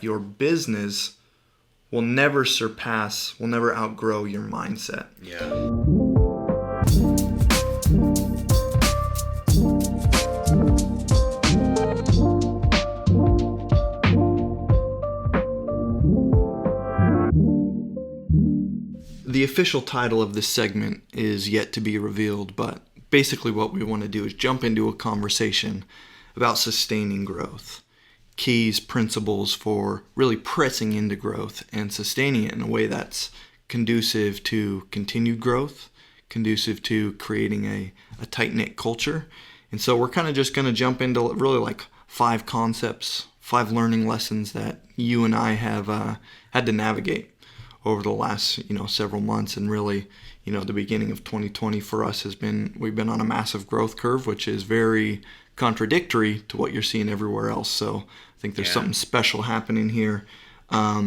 your business will never outgrow your mindset. Yeah. The official title of this segment is yet to be revealed, but basically what we want to do is jump into a conversation about sustaining growth. Keys, principles for really pressing into growth and sustaining it in a way that's conducive to continued growth, conducive to creating a tight-knit culture. And so we're kind of just going to jump into really like 5 concepts, 5 learning lessons that you and I have had to navigate over the last, several months. And really, the beginning of 2020 for us we've been on a massive growth curve, which is very contradictory to what you're seeing everywhere else. So I think there's something special happening here. A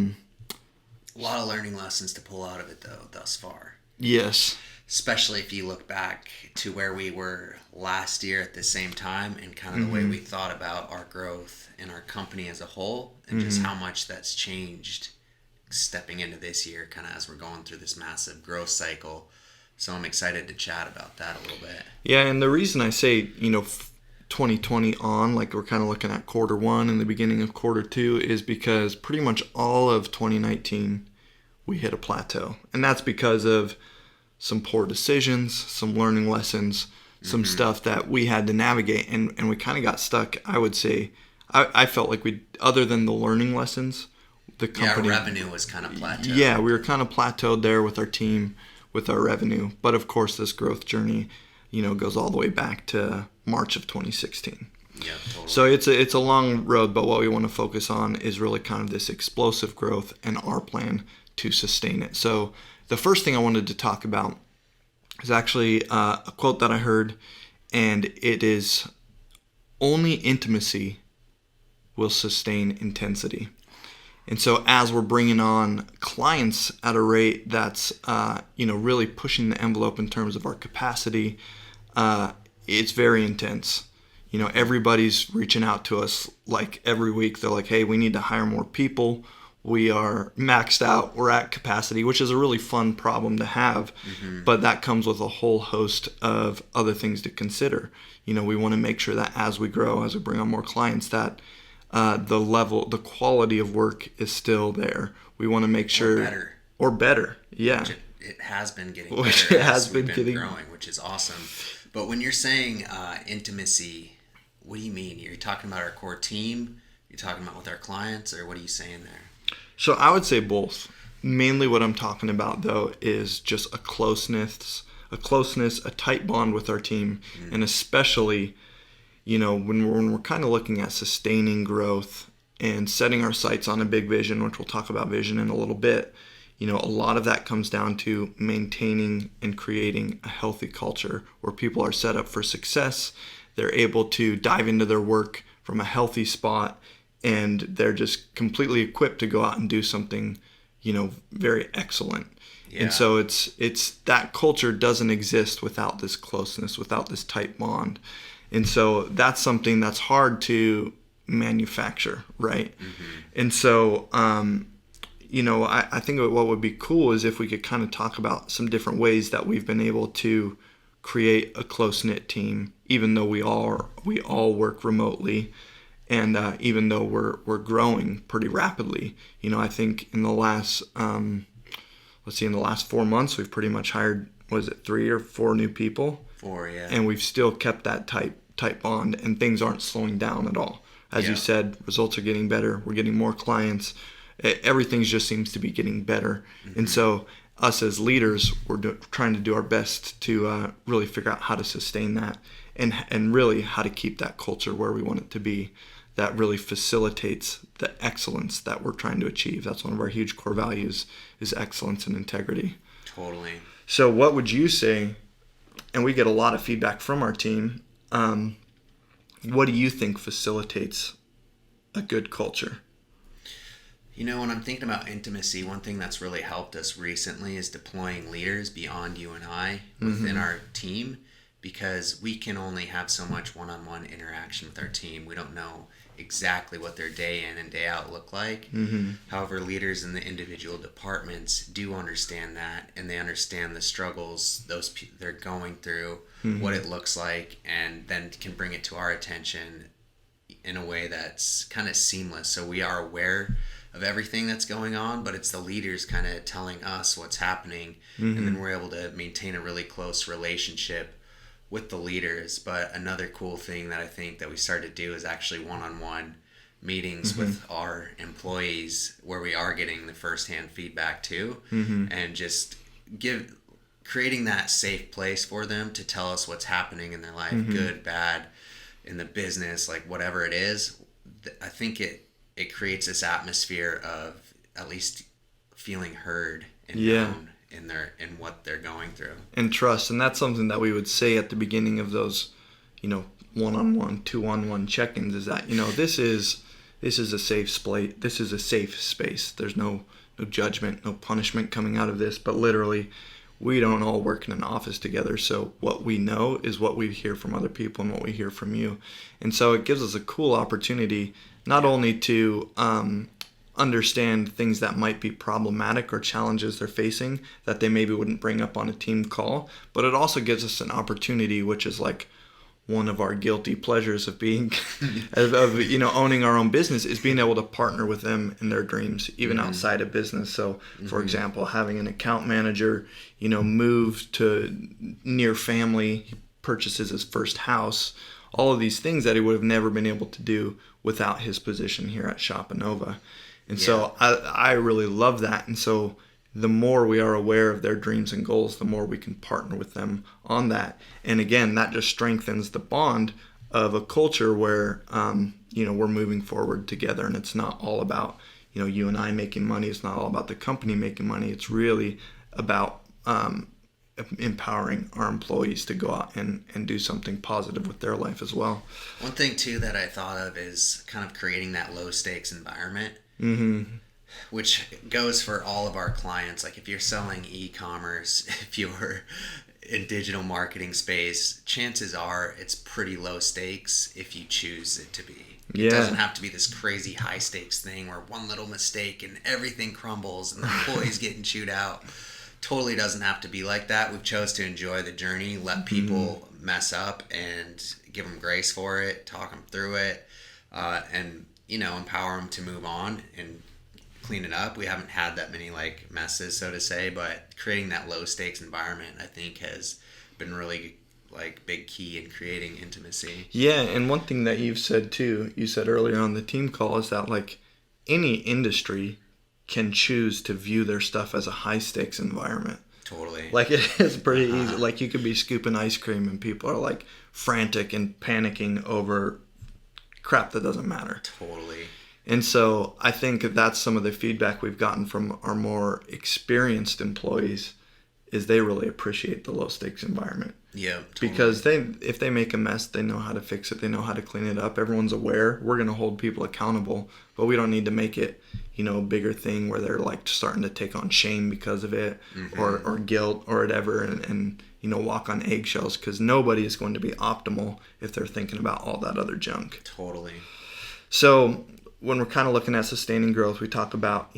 lot of learning lessons to pull out of it, though, thus far. Yes. Especially if you look back to where we were last year at the same time and kind of the way we thought about our growth and our company as a whole, and just how much that's changed stepping into this year, kind of as we're going through this massive growth cycle. So I'm excited to chat about that a little bit. Yeah, and the reason I say, 2020 on, like we're kind of looking at quarter 1 and the beginning of quarter 2, is because pretty much all of 2019 we hit a plateau. And that's because of some poor decisions, some learning lessons, some stuff that we had to navigate, and we kind of got stuck. I would say, I felt like other than the learning lessons, the company... Yeah, our revenue was kind of plateaued. Yeah, we were kind of plateaued there with our team, with our revenue. But of course, this growth journey, goes all the way back to March of 2016. Yeah, totally. So it's a long road, but what we want to focus on is really kind of this explosive growth and our plan to sustain it. So the first thing I wanted to talk about is actually a quote that I heard, and it is, "Only intimacy will sustain intensity." And so as we're bringing on clients at a rate that's, really pushing the envelope in terms of our capacity, it's very intense. Everybody's reaching out to us like every week. They're like, hey, we need to hire more people. We are maxed out. We're at capacity, which is a really fun problem to have. But that comes with a whole host of other things to consider. We want to make sure that as we grow, as we bring on more clients, that the quality of work is still there. We want to make sure... Or better, yeah. It has been getting better. It has been growing, which is awesome. But when you're saying intimacy, what do you mean? Are you talking about our core team? Are you talking about with our clients? Or what are you saying there? So I would say both. Mainly what I'm talking about, though, is just a closeness, a tight bond with our team. And especially, when we're kind of looking at sustaining growth and setting our sights on a big vision, which we'll talk about vision in a little bit, a lot of that comes down to maintaining and creating a healthy culture where people are set up for success. They're able to dive into their work from a healthy spot, and they're just completely equipped to go out and do something, very excellent. Yeah. And so it's that culture doesn't exist without this closeness, without this tight bond. And so that's something that's hard to manufacture, right? And so, I think what would be cool is if we could kind of talk about some different ways that we've been able to create a close-knit team, even though we all work remotely, and even though we're growing pretty rapidly. I think in the last 4 months, we've pretty much hired, 3 or 4 new people? 4, yeah. And we've still kept that tight bond, and things aren't slowing down at all. As you said, results are getting better. We're getting more clients. Everything just seems to be getting better. And so us as leaders, we're trying to do our best to really figure out how to sustain that and really how to keep that culture where we want it to be, that really facilitates the excellence that we're trying to achieve. That's one of our huge core values, is excellence and integrity. Totally. So what would you say, and we get a lot of feedback from our team, what do you think facilitates a good culture? When I'm thinking about intimacy, one thing that's really helped us recently is deploying leaders beyond you and I within our team, because we can only have so much one-on-one interaction with our team. We don't know exactly what their day in and day out look like. However, leaders in the individual departments do understand that, and they understand the struggles they're going through, what it looks like, and then can bring it to our attention in a way that's kind of seamless. So we are aware of everything that's going on, but it's the leaders kind of telling us what's happening, and then we're able to maintain a really close relationship with the leaders. But another cool thing that I think that we started to do is actually one-on-one meetings with our employees, where we are getting the firsthand feedback too, and just creating that safe place for them to tell us what's happening in their life, good, bad, in the business, like whatever it is. I think it creates this atmosphere of at least feeling heard and known in what they're going through, and trust. And that's something that we would say at the beginning of those, one-on-one, two-on-one check-ins, is that, this is a safe space. This is a safe space. There's no judgment, no punishment coming out of this, but literally we don't all work in an office together. So what we know is what we hear from other people and what we hear from you. And so it gives us a cool opportunity not only to understand things that might be problematic or challenges they're facing that they maybe wouldn't bring up on a team call, but it also gives us an opportunity, which is like one of our guilty pleasures of being of owning our own business, is being able to partner with them in their dreams, even outside of business. So for example, having an account manager move to near family, he purchases his first house, all of these things that he would have never been able to do without his position here at Shopanova. And so I really love that. And so the more we are aware of their dreams and goals, the more we can partner with them on that. And again, that just strengthens the bond of a culture where, we're moving forward together. And it's not all about, you and I making money. It's not all about the company making money. It's really about empowering our employees to go out and do something positive with their life as well. One thing too that I thought of is kind of creating that low stakes environment, which goes for all of our clients. Like if you're selling e-commerce, if you're in digital marketing space, chances are it's pretty low stakes if you choose it to be. It doesn't have to be this crazy high stakes thing where one little mistake and everything crumbles and the employee's getting chewed out. Totally doesn't have to be like that. We've chose to enjoy the journey, let people mess up and give them grace for it, talk them through it, and empower them to move on and clean it up. We haven't had that many messes, so to say, but creating that low stakes environment, I think, has been really big key in creating intimacy. Yeah, and one thing that you've said too, you said earlier on the team call, is that any industry can choose to view their stuff as a high stakes environment. Totally. It is pretty easy. You could be scooping ice cream and people are frantic and panicking over crap that doesn't matter. Totally. And so I think that's some of the feedback we've gotten from our more experienced employees, is they really appreciate the low stakes environment. Yeah, totally. Because if they make a mess, they know how to fix it. They know how to clean it up. Everyone's aware. We're going to hold people accountable, but we don't need to make it, a bigger thing where they're starting to take on shame because of it, or guilt or whatever, and walk on eggshells, because nobody is going to be optimal if they're thinking about all that other junk. Totally. So when we're kind of looking at sustaining growth, we talk about,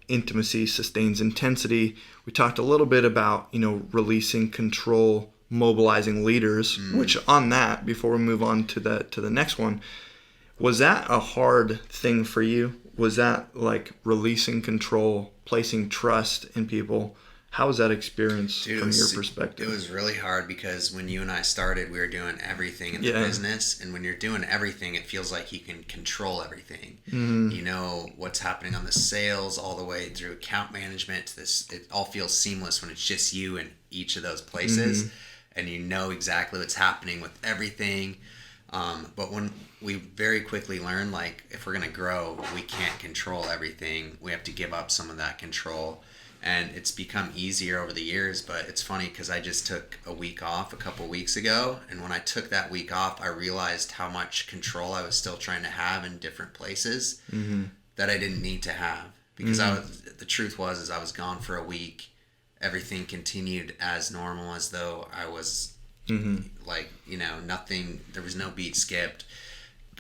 intimacy sustains intensity. We talked a little bit about, releasing control, mobilizing leaders, which on that, before we move on to the next one, was that a hard thing for you? Was that releasing control, placing trust in people? How was that experience from your perspective? It was really hard, because when you and I started, we were doing everything in the business. And when you're doing everything, it feels like you can control everything. You know what's happening on the sales all the way through account management to this. It all feels seamless when it's just you in each of those places. And you know exactly what's happening with everything. But when we very quickly learned, if we're going to grow, we can't control everything. We have to give up some of that control. And it's become easier over the years, but it's funny because I just took a week off a couple weeks ago. And when I took that week off, I realized how much control I was still trying to have in different places that I didn't need to have. Because the truth was I was gone for a week. Everything continued as normal, as though I was nothing, there was no beat skipped.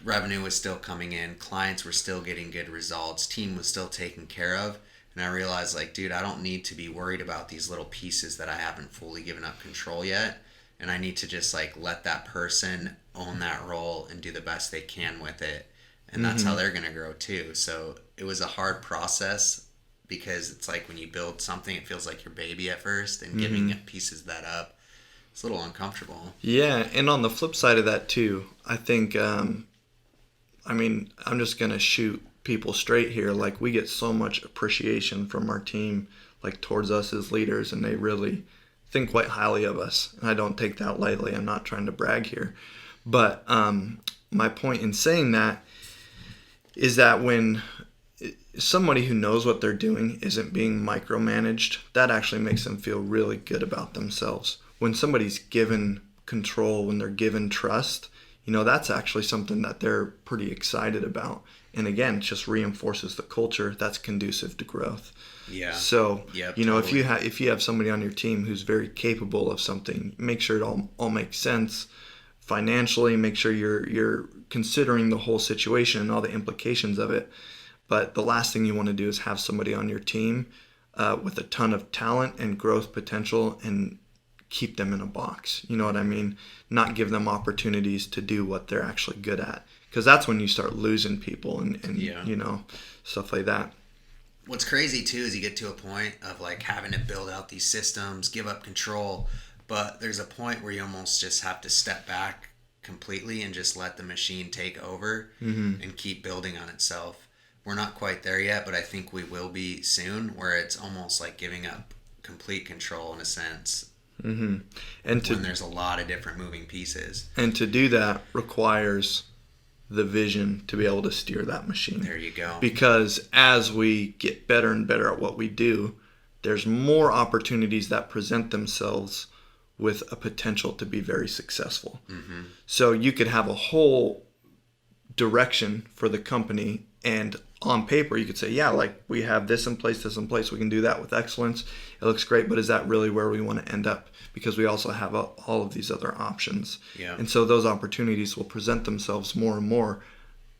revenue was still coming in, clients were still getting good results, team was still taken care of. And I realized, like, dude, I don't need to be worried about these little pieces that I haven't fully given up control yet. And I need to just, like, let that person own that role and do the best they can with it. And that's how they're going to grow too. So it was a hard process, because it's like when you build something, it feels like your baby at first, and giving pieces that up, it's a little uncomfortable. Yeah, and on the flip side of that too, I think, I'm just going to shoot people straight here. Like, we get so much appreciation from our team, like, towards us as leaders, and they really think quite highly of us. And I don't take that lightly. I'm not trying to brag here. But my point in saying that is that when somebody who knows what they're doing isn't being micromanaged, that actually makes them feel really good about themselves. When somebody's given control, when they're given trust, that's actually something that they're pretty excited about. And again, it just reinforces the culture that's conducive to growth. Yeah. So, totally. if you have somebody on your team who's very capable of something, make sure it all makes sense financially. Make sure you're considering the whole situation and all the implications of it. But the last thing you want to do is have somebody on your team with a ton of talent and growth potential and keep them in a box. You know what I mean? Not give them opportunities to do what they're actually good at. Because that's when you start losing people and stuff like that. What's crazy too is you get to a point of, like, having to build out these systems, give up control, but there's a point where you almost just have to step back completely and just let the machine take over and keep building on itself. We're not quite there yet, but I think we will be soon, where it's almost like giving up complete control in a sense. And when there's a lot of different moving pieces. And to do that requires the vision to be able to steer that machine. There you go. Because as we get better and better at what we do, there's more opportunities that present themselves with a potential to be very successful. So you could have a whole direction for the company, and on paper you could say, yeah, like, we have this in place, we can do that with excellence, it looks great, but is that really where we want to end up? Because we also have all of these other options. And so those opportunities will present themselves more and more.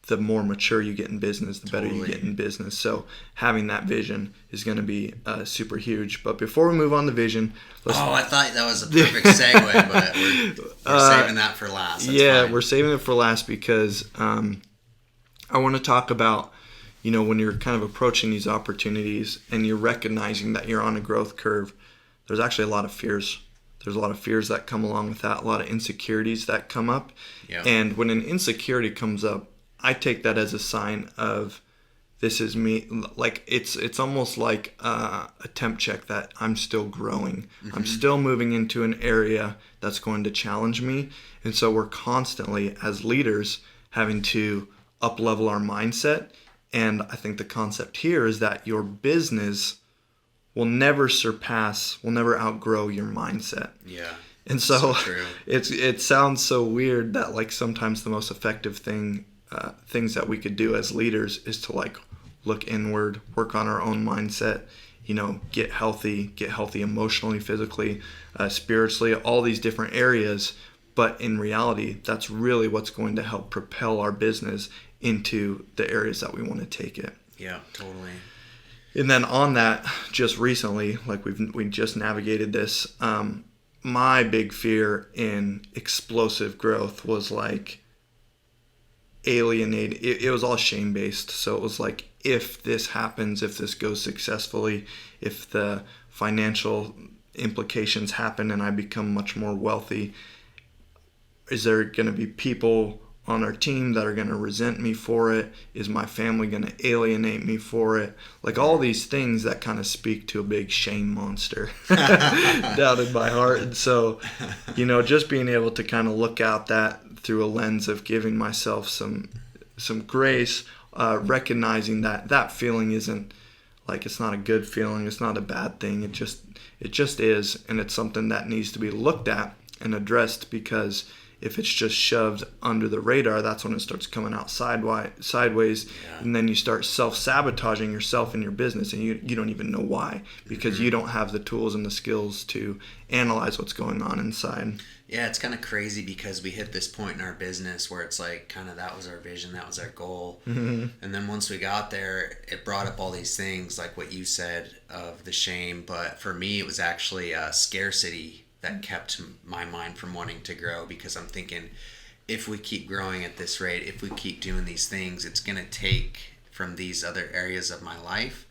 The more mature you get in business, the better you get in business. So having that vision is going to be super huge. But before we move on to vision, I thought that was a perfect segue, but we're saving that for last. That's fine. We're saving it for last because I want to talk about, when you're kind of approaching these opportunities and you're recognizing that you're on a growth curve, there's actually a lot of fears. There's a lot of fears that come along with that, a lot of insecurities that come up. And when an insecurity comes up, I take that as a sign of, this is me. Like, it's almost like a temp check that I'm still growing. I'm still moving into an area that's going to challenge me. And so we're constantly, as leaders, having to up-level our mindset. And I think the concept here is that your business will never outgrow your mindset. And so true. It sounds so weird that, like, sometimes the most effective things that we could do as leaders is to, like, look inward, work on our own mindset, get healthy emotionally, physically, spiritually, all these different areas. But in reality, that's really what's going to help propel our business into the areas that we want to take it. Yeah, totally. And then on that, just recently, like, we just navigated this, my big fear in explosive growth was, like, alienating. It was all shame-based. So it was like, if this happens, if this goes successfully, if the financial implications happen and I become much more wealthy, is there going to be people on our team that are going to resent me for it? Is my family going to alienate me for it? Like, all these things that kind of speak to a big shame monster down in my heart. And so, just being able to kind of look out that through a lens of giving myself some grace, recognizing that feeling isn't, like, it's not a good feeling, it's not a bad thing, it just is, and it's something that needs to be looked at and addressed, because If it's just shoved under the radar, that's when it starts coming out sideways. Yeah. And then you start self-sabotaging yourself in your business, and you don't even know why, because you don't have the tools and the skills to analyze what's going on inside. Yeah, it's kind of crazy because we hit this point in our business where it's like kind of that was our vision, that was our goal. And then once we got there, it brought up all these things like what you said of the shame. But for me, it was actually scarcity that kept my mind from wanting to grow, because I'm thinking if we keep growing at this rate, if we keep doing these things, it's going to take from these other areas of my life.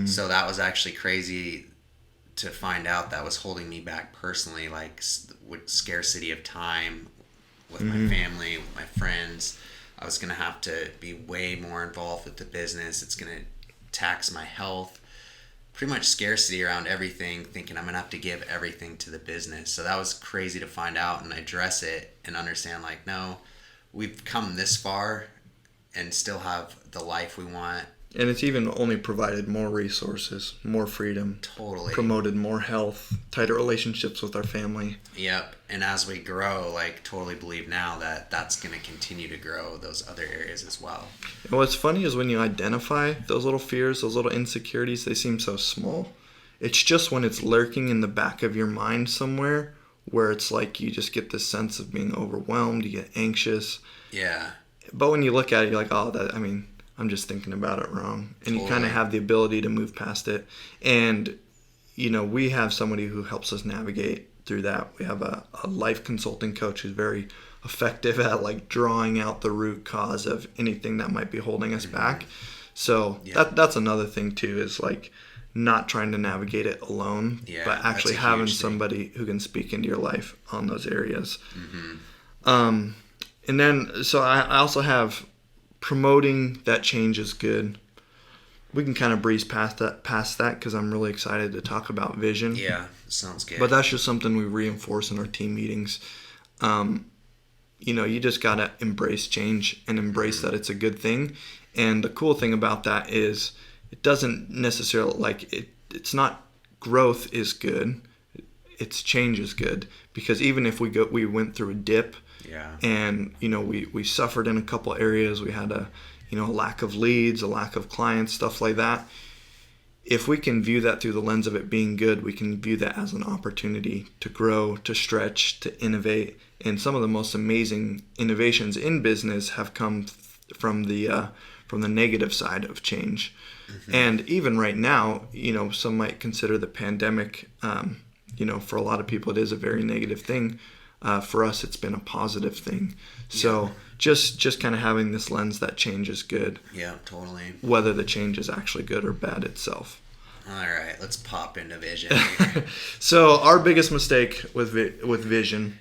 So that was actually crazy to find out that was holding me back personally, like with scarcity of time with my family, with my friends. I was going to have to be way more involved with the business. It's going to tax my health. Pretty much scarcity around everything, thinking I'm going to have to give everything to the business. So that was crazy to find out and address it and understand, like, no, we've come this far and still have the life we want. And it's even only provided more resources, more freedom. Totally. Promoted more health, tighter relationships with our family. Yep. And as we grow, like, totally believe now that that's going to continue to grow those other areas as well. And what's funny is when you identify those little fears, those little insecurities, they seem so small. It's just when it's lurking in the back of your mind somewhere where it's like you just get this sense of being overwhelmed, you get anxious. Yeah. But when you look at it, you're like, I'm just thinking about it wrong. And you kind of have the ability to move past it. And, we have somebody who helps us navigate through that. We have a life consulting coach who's very effective at like drawing out the root cause of anything that might be holding us back. So that's another thing too, is like not trying to navigate it alone, but actually having somebody who can speak into your life on those areas. And then, so I also have promoting that change is good. We can kind of breeze past that because I'm really excited to talk about vision. Yeah, sounds good. But that's just something we reinforce in our team meetings. You just got to embrace change and embrace that it's a good thing. And the cool thing about that is it doesn't necessarily, it's not growth is good. It's change is good. Because even if we went through a dip, and we suffered in a couple areas. We had a lack of leads, a lack of clients, stuff like that. If we can view that through the lens of it being good, we can view that as an opportunity to grow, to stretch, to innovate. And some of the most amazing innovations in business have come from the negative side of change. And even right now, some might consider the pandemic, for a lot of people, it is a very negative thing. For us, it's been a positive thing. So just kind of having this lens that change is good. Yeah, totally. Whether the change is actually good or bad itself. All right, let's pop into vision here. So our biggest mistake with vision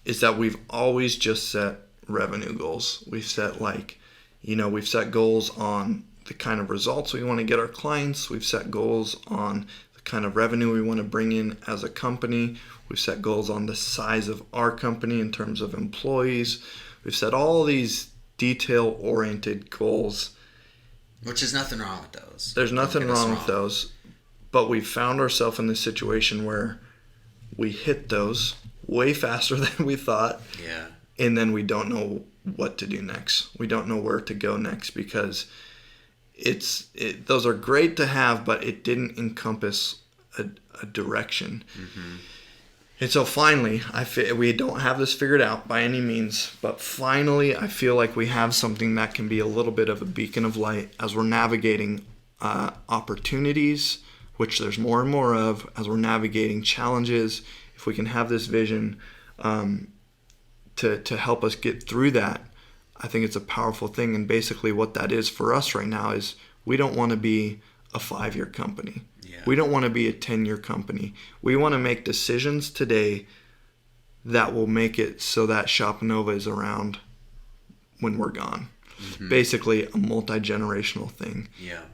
is that we've always just set revenue goals. We've set we've set goals on the kind of results we want to get our clients. We've set goals on the kind of revenue we want to bring in as a company. We've set goals on the size of our company in terms of employees. We've set all these detail-oriented goals. Which is nothing wrong with those. There's nothing wrong with those. But we've found ourselves in this situation where we hit those way faster than we thought. Yeah. And then we don't know what to do next. We don't know where to go next because those are great to have, but it didn't encompass a direction. And so finally, we don't have this figured out by any means, but finally I feel like we have something that can be a little bit of a beacon of light as we're navigating opportunities, which there's more and more of, as we're navigating challenges. If we can have this vision to help us get through that, I think it's a powerful thing. And basically what that is for us right now is we don't want to be a 5-year company. We don't want to be a 10-year company. We want to make decisions today that will make it so that Shopanova is around when we're gone. Basically a multi-generational thing.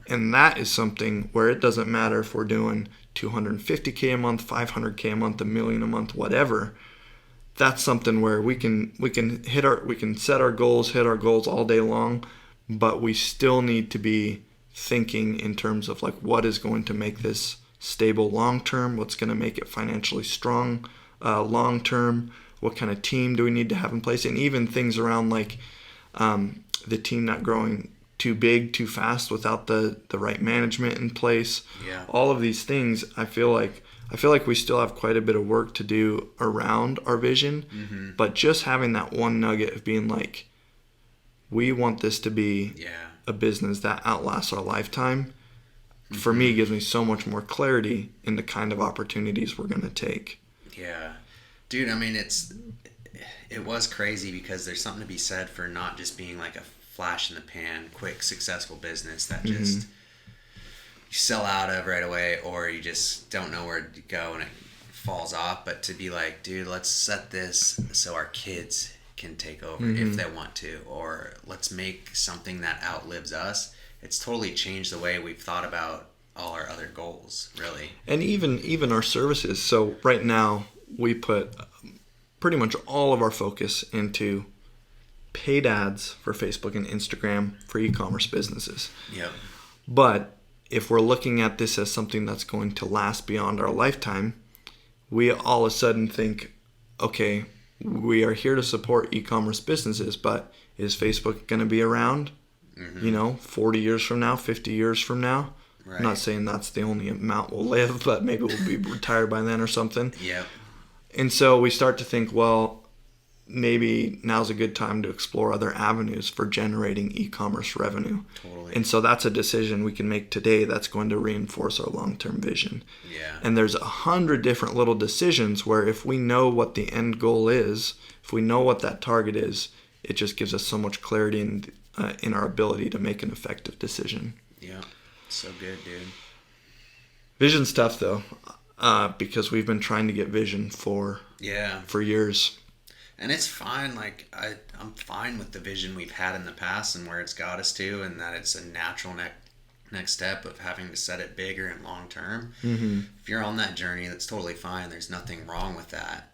And that is something where it doesn't matter if we're doing $250K a month, $500K a month, $1 million a month, whatever. That's something where we can set our goals, hit our goals all day long, but we still need to be thinking in terms of what is going to make this stable long term, what's going to make it financially strong long term? What kind of team do we need to have in place? And even things around like the team not growing too big, too fast without the right management in place. Yeah. All of these things, I feel like we still have quite a bit of work to do around our vision. Mm-hmm. But just having that one nugget of being like, we want this to be a business that outlasts our lifetime, for me, gives me so much more clarity in the kind of opportunities we're going to take. Yeah. Dude, I mean, it was crazy because there's something to be said for not just being like a flash in the pan, quick, successful business that just you sell out of right away, or you just don't know where to go and it falls off. But to be like, dude, let's set this so our kids can take over if they want to, or let's make something that outlives us. It's totally changed the way we've thought about all our other goals, really. And even our services. So right now, we put pretty much all of our focus into paid ads for Facebook and Instagram for e-commerce businesses. Yep. But if we're looking at this as something that's going to last beyond our lifetime, we all of a sudden think, okay, we are here to support e-commerce businesses, but is Facebook going to be around, 40 years from now, 50 years from now? Right. I'm not saying that's the only amount we'll live, but maybe we'll be retired by then or something. Yep. And so we start to think, well, maybe now's a good time to explore other avenues for generating e-commerce revenue. Totally. And so that's a decision we can make today that's going to reinforce our long-term vision. Yeah. And there's 100 different little decisions where if we know what the end goal is, if we know what that target is, it just gives us so much clarity in our ability to make an effective decision. Yeah. So good, dude. Vision's tough, though, because we've been trying to get vision for years. And it's fine. Like I'm fine with the vision we've had in the past and where it's got us to, and that it's a natural next step of having to set it bigger and long term. Mm-hmm. If you're on that journey, that's totally fine. There's nothing wrong with that.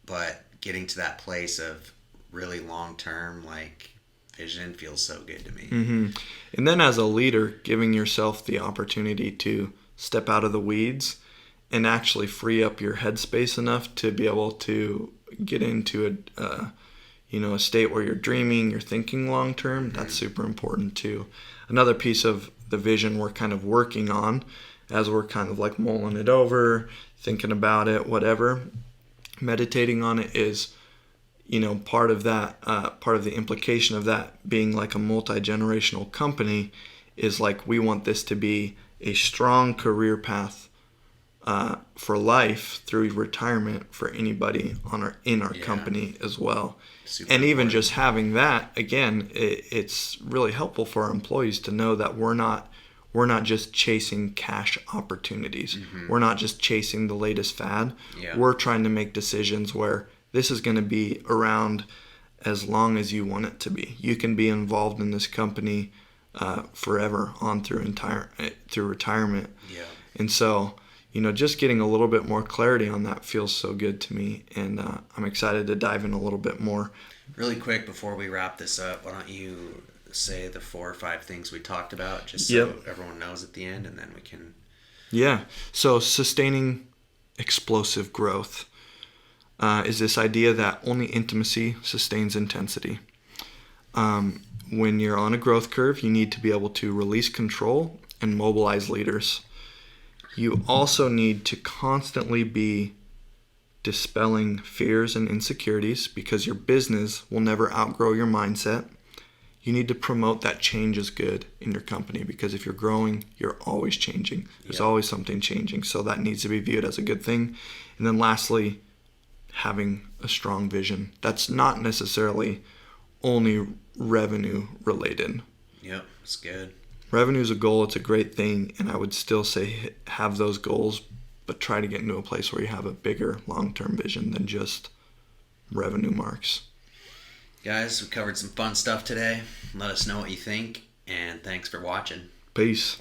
But getting to that place of really long term, like, vision feels so good to me. Mm-hmm. And then as a leader, giving yourself the opportunity to step out of the weeds and actually free up your headspace enough to be able to get into a state where you're dreaming, you're thinking long term. Mm-hmm. That's super important too. Another piece of the vision we're kind of working on as we're kind of like mulling it over, thinking about it, whatever, meditating on it is, part of the implication of that being like a multi-generational company is like we want this to be a strong career path for life through retirement for anybody in our company as well. Super and even important. Just having that, again, it's really helpful for our employees to know that we're not just chasing cash opportunities. Mm-hmm. We're not just chasing the latest fad. Yeah. We're trying to make decisions where this is going to be around as long as you want it to be. You can be involved in this company forever on through retirement. Yeah. And so, just getting a little bit more clarity on that feels so good to me. And I'm excited to dive in a little bit more. Really quick before we wrap this up, why don't you say the 4 or 5 things we talked about just so everyone knows at the end, and then we can... Yeah. So sustaining explosive growth is this idea that only intimacy sustains intensity. When you're on a growth curve, you need to be able to release control and mobilize leaders. You also need to constantly be dispelling fears and insecurities because your business will never outgrow your mindset. You need to promote that change is good in your company because if you're growing, you're always changing. There's always something changing. So that needs to be viewed as a good thing. And then lastly, having a strong vision. That's not necessarily only revenue related. Yep, that's good. Revenue is a goal. It's a great thing. And I would still say have those goals, but try to get into a place where you have a bigger long-term vision than just revenue marks. Guys, we covered some fun stuff today. Let us know what you think, and thanks for watching. Peace.